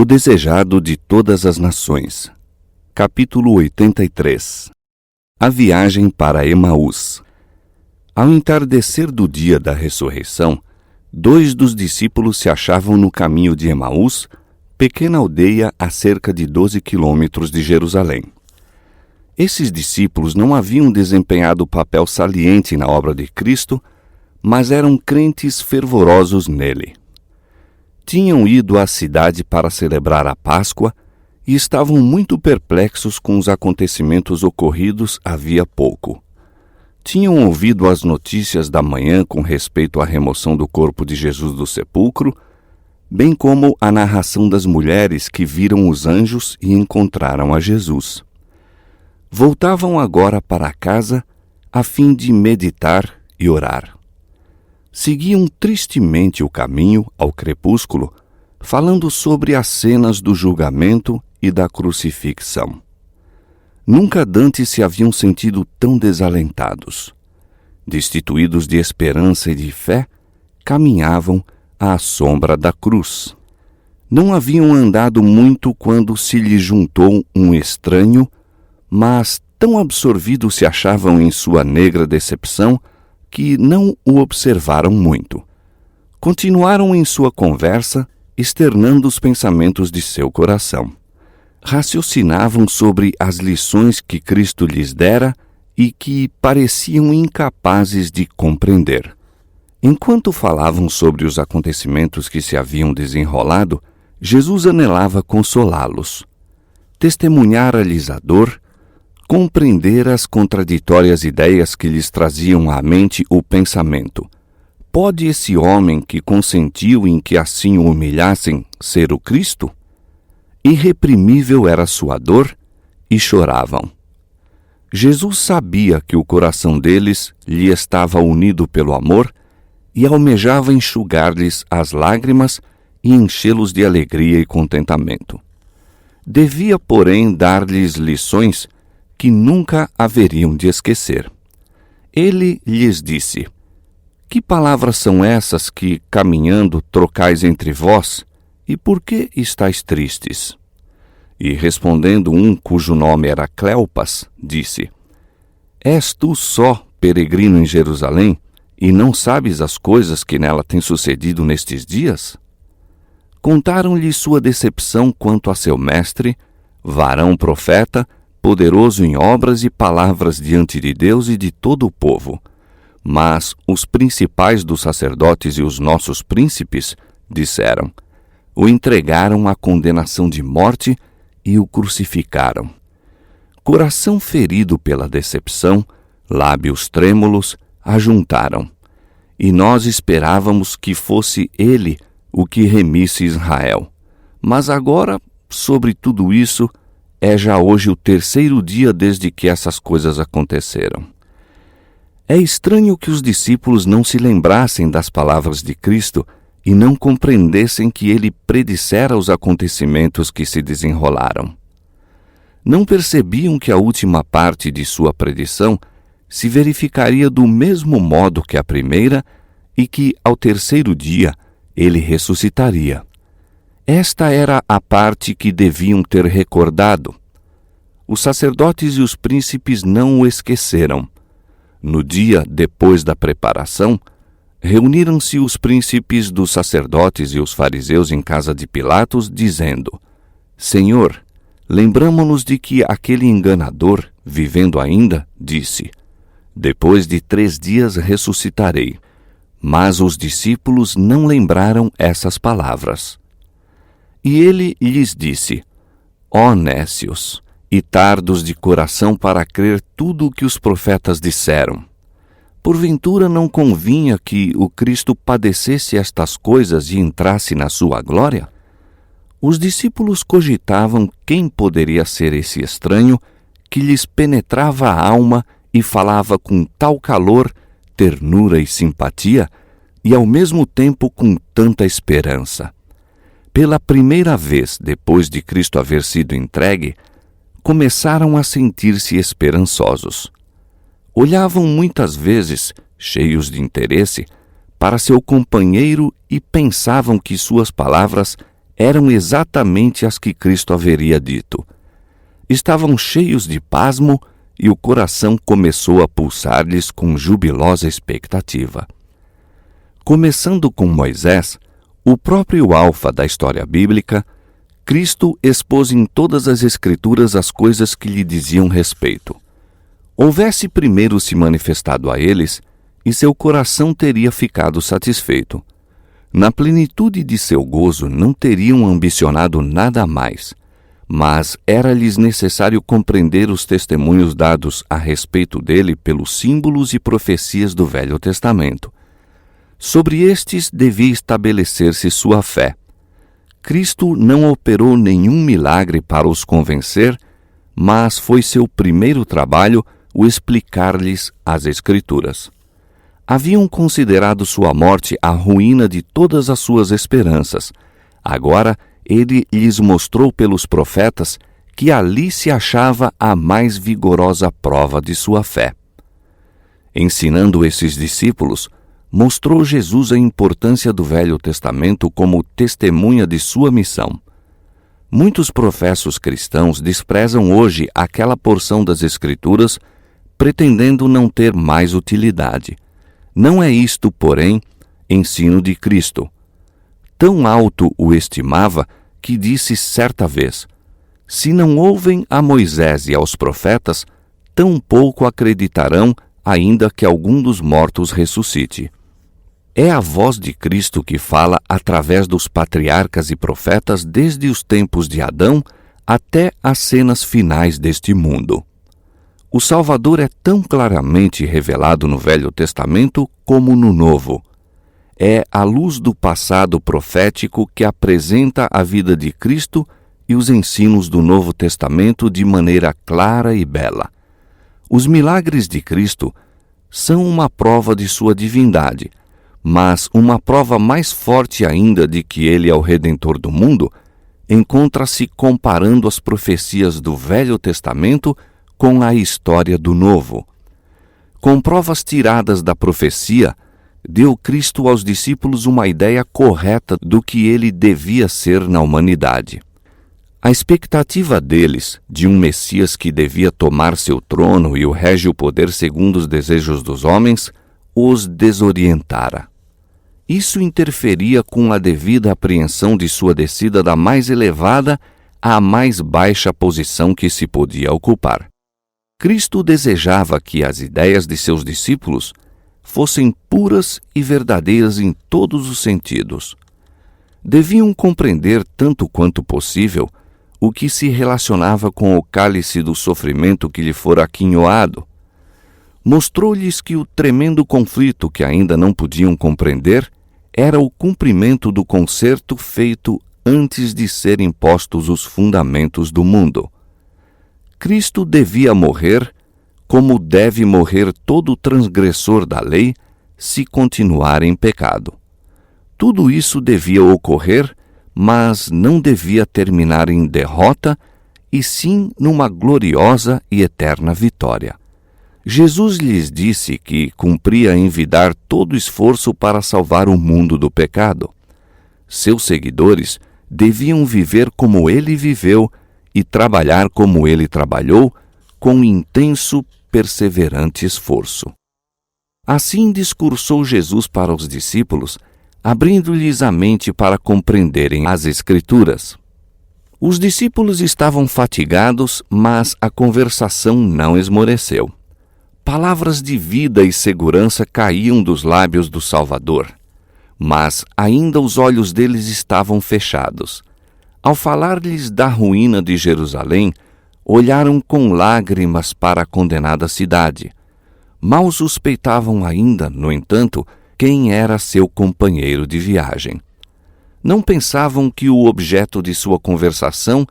O desejado de todas as nações. Capítulo 83. A viagem para Emaús. Ao entardecer do dia da ressurreição, 2 dos discípulos se achavam no caminho de Emaús, pequena aldeia a cerca de 12 quilômetros de Jerusalém. Esses discípulos não haviam desempenhado papel saliente na obra de Cristo, mas eram crentes fervorosos nele. Tinham ido à cidade para celebrar a Páscoa e estavam muito perplexos com os acontecimentos ocorridos havia pouco. Tinham ouvido as notícias da manhã com respeito à remoção do corpo de Jesus do sepulcro, bem como a narração das mulheres que viram os anjos e encontraram a Jesus. Voltavam agora para casa a fim de meditar e orar. Seguiam tristemente o caminho ao crepúsculo, falando sobre as cenas do julgamento e da crucifixão. Nunca dantes se haviam sentido tão desalentados. Destituídos de esperança e de fé, caminhavam à sombra da cruz. Não haviam andado muito quando se lhe juntou um estranho, mas tão absorvidos se achavam em sua negra decepção que não o observaram muito. Continuaram em sua conversa, externando os pensamentos de seu coração. Raciocinavam sobre as lições que Cristo lhes dera e que pareciam incapazes de compreender. Enquanto falavam sobre os acontecimentos que se haviam desenrolado, Jesus anelava consolá-los. Testemunhara-lhes a dor, compreender as contraditórias ideias que lhes traziam à mente o pensamento. Pode esse homem que consentiu em que assim o humilhassem ser o Cristo? Irreprimível era sua dor e choravam. Jesus sabia que o coração deles lhe estava unido pelo amor e almejava enxugar-lhes as lágrimas e enchê-los de alegria e contentamento. Devia, porém, dar-lhes lições que nunca haveriam de esquecer. Ele lhes disse: Que palavras são essas que, caminhando, trocais entre vós, e por que estáis tristes? E respondendo um cujo nome era Cleopas, disse: És tu só peregrino em Jerusalém, e não sabes as coisas que nela têm sucedido nestes dias? Contaram-lhe sua decepção quanto a seu mestre, varão profeta, poderoso em obras e palavras diante de Deus e de todo o povo. Mas os principais dos sacerdotes e os nossos príncipes, disseram, o entregaram à condenação de morte e o crucificaram. Coração ferido pela decepção, lábios trêmulos, ajuntaram. E nós esperávamos que fosse ele o que remisse Israel. Mas agora, sobre tudo isso, é já hoje o 3º dia desde que essas coisas aconteceram. É estranho que os discípulos não se lembrassem das palavras de Cristo e não compreendessem que ele predissera os acontecimentos que se desenrolaram. Não percebiam que a última parte de sua predição se verificaria do mesmo modo que a primeira e que, ao 3º dia, ele ressuscitaria. Esta era a parte que deviam ter recordado. Os sacerdotes e os príncipes não o esqueceram. No dia depois da preparação, reuniram-se os príncipes dos sacerdotes e os fariseus em casa de Pilatos, dizendo: Senhor, lembramo-nos de que aquele enganador, vivendo ainda, disse: Depois de 3 dias ressuscitarei. Mas os discípulos não lembraram essas palavras. E ele lhes disse: Ó nécios, e tardos de coração para crer tudo o que os profetas disseram. Porventura não convinha que o Cristo padecesse estas coisas e entrasse na sua glória? Os discípulos cogitavam quem poderia ser esse estranho que lhes penetrava a alma e falava com tal calor, ternura e simpatia, e ao mesmo tempo com tanta esperança. Pela primeira vez depois de Cristo haver sido entregue, começaram a sentir-se esperançosos. Olhavam muitas vezes, cheios de interesse, para seu companheiro e pensavam que suas palavras eram exatamente as que Cristo haveria dito. Estavam cheios de pasmo e o coração começou a pulsar-lhes com jubilosa expectativa. Começando com Moisés, o próprio alfa da história bíblica, Cristo expôs em todas as Escrituras as coisas que lhe diziam respeito. Houvesse primeiro se manifestado a eles, e seu coração teria ficado satisfeito. Na plenitude de seu gozo não teriam ambicionado nada mais, mas era-lhes necessário compreender os testemunhos dados a respeito dele pelos símbolos e profecias do Velho Testamento. Sobre estes devia estabelecer-se sua fé. Cristo não operou nenhum milagre para os convencer, mas foi seu primeiro trabalho o explicar-lhes as Escrituras. Haviam considerado sua morte a ruína de todas as suas esperanças. Agora, ele lhes mostrou pelos profetas que ali se achava a mais vigorosa prova de sua fé. Ensinando esses discípulos, mostrou Jesus a importância do Velho Testamento como testemunha de sua missão. Muitos professos cristãos desprezam hoje aquela porção das Escrituras, pretendendo não ter mais utilidade. Não é isto, porém, ensino de Cristo. Tão alto o estimava que disse certa vez: se não ouvem a Moisés e aos profetas, tampouco acreditarão, ainda que algum dos mortos ressuscite. É a voz de Cristo que fala através dos patriarcas e profetas desde os tempos de Adão até as cenas finais deste mundo. O Salvador é tão claramente revelado no Velho Testamento como no Novo. É a luz do passado profético que apresenta a vida de Cristo e os ensinos do Novo Testamento de maneira clara e bela. Os milagres de Cristo são uma prova de sua divindade, mas uma prova mais forte ainda de que ele é o Redentor do mundo encontra-se comparando as profecias do Velho Testamento com a história do Novo. Com provas tiradas da profecia, deu Cristo aos discípulos uma ideia correta do que ele devia ser na humanidade. A expectativa deles de um Messias que devia tomar seu trono e o régio poder segundo os desejos dos homens os desorientara. Isso interferia com a devida apreensão de sua descida da mais elevada à mais baixa posição que se podia ocupar. Cristo desejava que as ideias de seus discípulos fossem puras e verdadeiras em todos os sentidos. Deviam compreender tanto quanto possível o que se relacionava com o cálice do sofrimento que lhe fora aquinhoado. Mostrou-lhes que o tremendo conflito que ainda não podiam compreender era o cumprimento do concerto feito antes de serem postos os fundamentos do mundo. Cristo devia morrer, como deve morrer todo transgressor da lei, se continuar em pecado. Tudo isso devia ocorrer, mas não devia terminar em derrota, e sim numa gloriosa e eterna vitória. Jesus lhes disse que cumpria envidar todo esforço para salvar o mundo do pecado. Seus seguidores deviam viver como ele viveu e trabalhar como ele trabalhou, com intenso, perseverante esforço. Assim discursou Jesus para os discípulos, abrindo-lhes a mente para compreenderem as Escrituras. Os discípulos estavam fatigados, mas a conversação não esmoreceu. Palavras de vida e segurança caíam dos lábios do Salvador, mas ainda os olhos deles estavam fechados. Ao falar-lhes da ruína de Jerusalém, olharam com lágrimas para a condenada cidade. Mal suspeitavam ainda, no entanto, quem era seu companheiro de viagem. Não pensavam que o objeto de sua conversação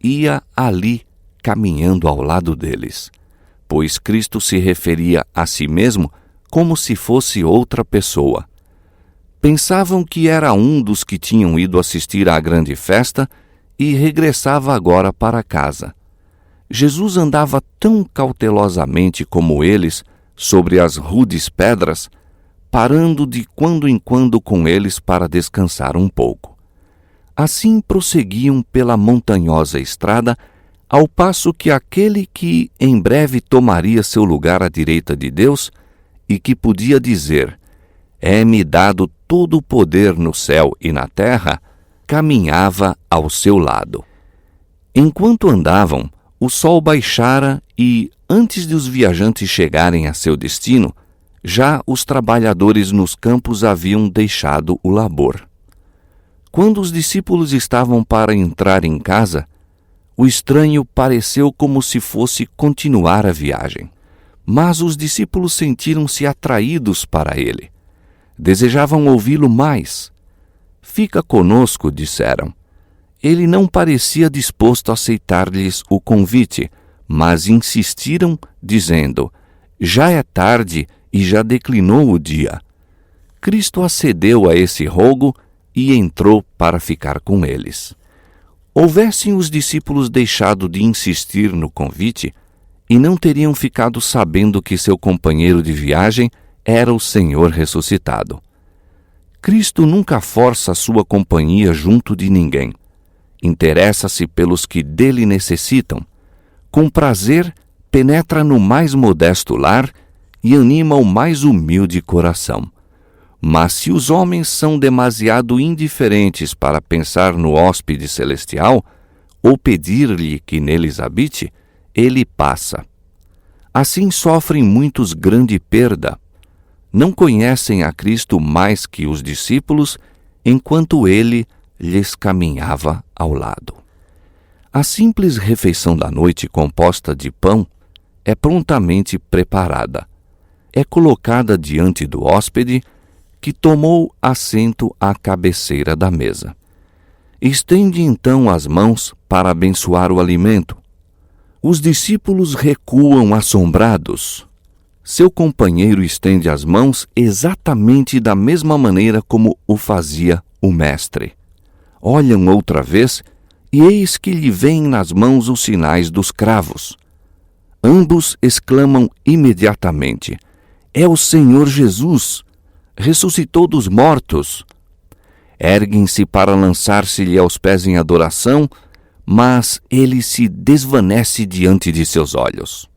ia ali, caminhando ao lado deles, pois Cristo se referia a si mesmo como se fosse outra pessoa. Pensavam que era um dos que tinham ido assistir à grande festa e regressava agora para casa. Jesus andava tão cautelosamente como eles sobre as rudes pedras, parando de quando em quando com eles para descansar um pouco. Assim prosseguiam pela montanhosa estrada, ao passo que aquele que em breve tomaria seu lugar à direita de Deus e que podia dizer: "É-me dado todo o poder no céu e na terra", caminhava ao seu lado. Enquanto andavam, o sol baixara e, antes de os viajantes chegarem a seu destino, já os trabalhadores nos campos haviam deixado o labor. Quando os discípulos estavam para entrar em casa, o estranho pareceu como se fosse continuar a viagem. Mas os discípulos sentiram-se atraídos para ele. Desejavam ouvi-lo mais. "Fica conosco", disseram. Ele não parecia disposto a aceitar-lhes o convite, mas insistiram, dizendo: "Já é tarde e já declinou o dia." Cristo acedeu a esse rogo e entrou para ficar com eles. Houvessem os discípulos deixado de insistir no convite, e não teriam ficado sabendo que seu companheiro de viagem era o Senhor ressuscitado. Cristo nunca força sua companhia junto de ninguém. Interessa-se pelos que dele necessitam. Com prazer, penetra no mais modesto lar e anima o mais humilde coração. Mas se os homens são demasiado indiferentes para pensar no hóspede celestial ou pedir-lhe que neles habite, ele passa. Assim sofrem muitos grande perda. Não conhecem a Cristo mais que os discípulos, enquanto ele lhes caminhava ao lado. A simples refeição da noite, composta de pão, é prontamente preparada. É colocada diante do hóspede, que tomou assento à cabeceira da mesa. Estende então as mãos para abençoar o alimento. Os discípulos recuam assombrados. Seu companheiro estende as mãos exatamente da mesma maneira como o fazia o mestre. Olham outra vez e eis que lhe vêm nas mãos os sinais dos cravos. Ambos exclamam imediatamente: "É o Senhor Jesus! Ressuscitou dos mortos." Erguem-se para lançar-se-lhe aos pés em adoração, mas ele se desvanece diante de seus olhos.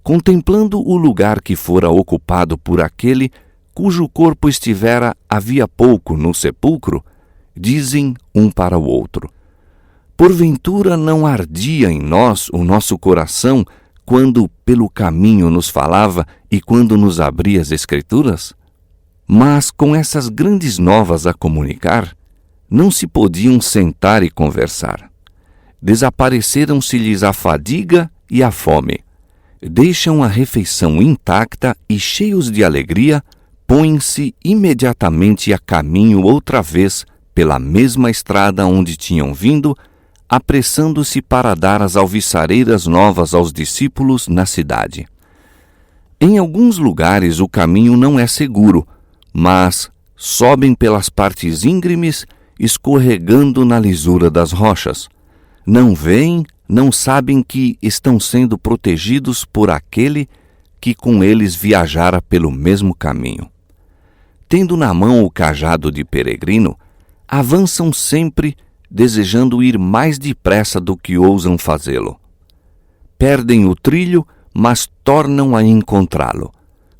Contemplando o lugar que fora ocupado por aquele cujo corpo estivera havia pouco no sepulcro, dizem um para o outro: "Porventura não ardia em nós o nosso coração quando pelo caminho nos falava e quando nos abria as Escrituras?" Mas com essas grandes novas a comunicar, não se podiam sentar e conversar. Desapareceram-se-lhes a fadiga e a fome. Deixam a refeição intacta e, cheios de alegria, põem-se imediatamente a caminho outra vez pela mesma estrada onde tinham vindo, apressando-se para dar as alviçareiras novas aos discípulos na cidade. Em alguns lugares o caminho não é seguro, mas sobem pelas partes íngremes, escorregando na lisura das rochas. Não veem, não sabem que estão sendo protegidos por aquele que com eles viajara pelo mesmo caminho. Tendo na mão o cajado de peregrino, avançam sempre, desejando ir mais depressa do que ousam fazê-lo. Perdem o trilho, mas tornam a encontrá-lo.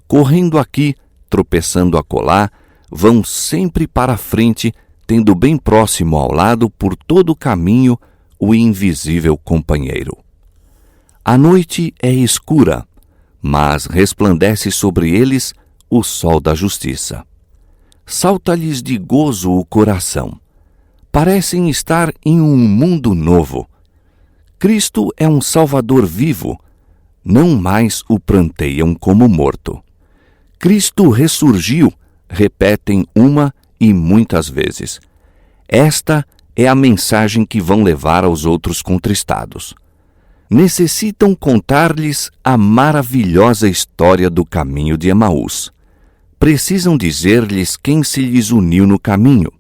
Correndo aqui, tropeçando acolá, vão sempre para a frente, tendo bem próximo ao lado, por todo o caminho, o invisível companheiro. A noite é escura, mas resplandece sobre eles o sol da justiça. Salta-lhes de gozo o coração. Parecem estar em um mundo novo. Cristo é um Salvador vivo, não mais o pranteiam como morto. Cristo ressurgiu, repetem uma e muitas vezes. Esta é a mensagem que vão levar aos outros contristados. Necessitam contar-lhes a maravilhosa história do caminho de Emaús. Precisam dizer-lhes quem se lhes uniu no caminho.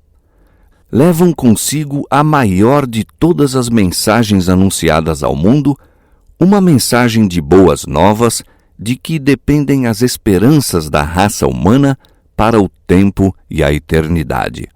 Levam consigo a maior de todas as mensagens anunciadas ao mundo, uma mensagem de boas novas, de que dependem as esperanças da raça humana para o tempo e a eternidade.